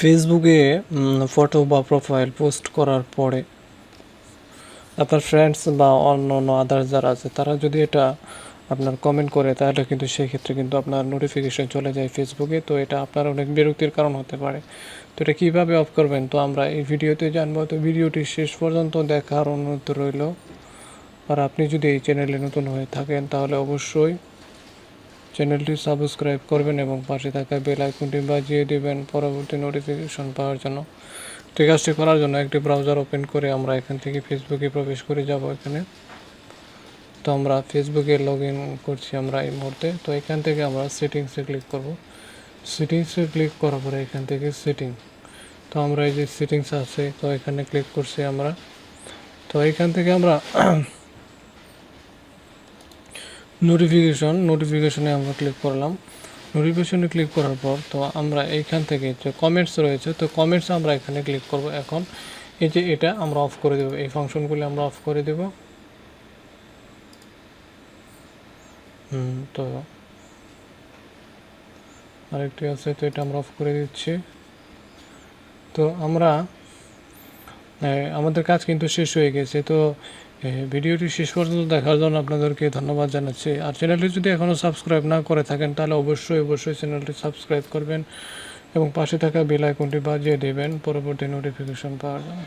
ফেসবুকে ফটো বা profile post করার পরে আপনার ফ্রেন্ডস বা অন্য অন্য আদার্স যারা আছে তারা যদি এটা আপনার কমেন্ট করে তাহলে কিন্তু সেই ক্ষেত্রে কিন্তু আপনার নোটিফিকেশন চলে যায় ফেসবুকে। তো এটা আপনার অনেক বিরক্তির কারণ হতে পারে। তো এটা কীভাবে অফ করবেন তো আমরা এই ভিডিওতে জানবো। তো ভিডিওটি শেষ পর্যন্ত দেখার অনুরোধ রইল। আর আপনি যদি এই চ্যানেলে নতুন হয়ে থাকেন তাহলে অবশ্যই চ্যানেলটি সাবস্ক্রাইব করবেন এবং পাশে থাকা বেল আইকনটি বাজিয়ে দেবেন পরবর্তী নোটিফিকেশন পাওয়ার জন্য। তো এই কাজটি করার জন্য একটি ব্রাউজার ওপেন করে আমরা এখান থেকে ফেসবুকে প্রবেশ করে যাব। এখানে তো আমরা ফেসবুকে লগ ইন করছি আমরা এই মুহূর্তে। তো এখান থেকে আমরা সেটিংসে ক্লিক করব। সেটিংসে ক্লিক করার পরে এখান থেকে সেটিং, তো আমরা এই যে সেটিংস আছে তো এখানে ক্লিক করছি আমরা। তো এখান থেকে আমরা নোটিফিকেশনে আমরা ক্লিক করলাম। নোটিফিকেশনে ক্লিক করার পর তো আমরা এইখান থেকে যে কমেন্টস রয়েছে তো কমেন্টস আমরা এখানে ক্লিক করব। এখন এই যে এটা আমরা অফ করে দেব, এই ফাংশনগুলি আমরা অফ করে দেব। তো আরেকটি আছে তো এটা আমরা অফ করে দিচ্ছি। তো আমরা আমাদের কাজ কিন্তু শেষ হয়ে গেছে। তো ভিডিওটি শেষ পর্যন্ত দেখার জন্য আপনাদেরকে ধন্যবাদ জানাচ্ছি। আর চ্যানেলটি যদি এখনও সাবস্ক্রাইব না করে থাকেন তাহলে অবশ্যই চ্যানেলটি সাবস্ক্রাইব করবেন এবং পাশে থাকা বেল আইকনটি বাজিয়ে দেবেন পরবর্তী নোটিফিকেশন পাওয়ার জন্য।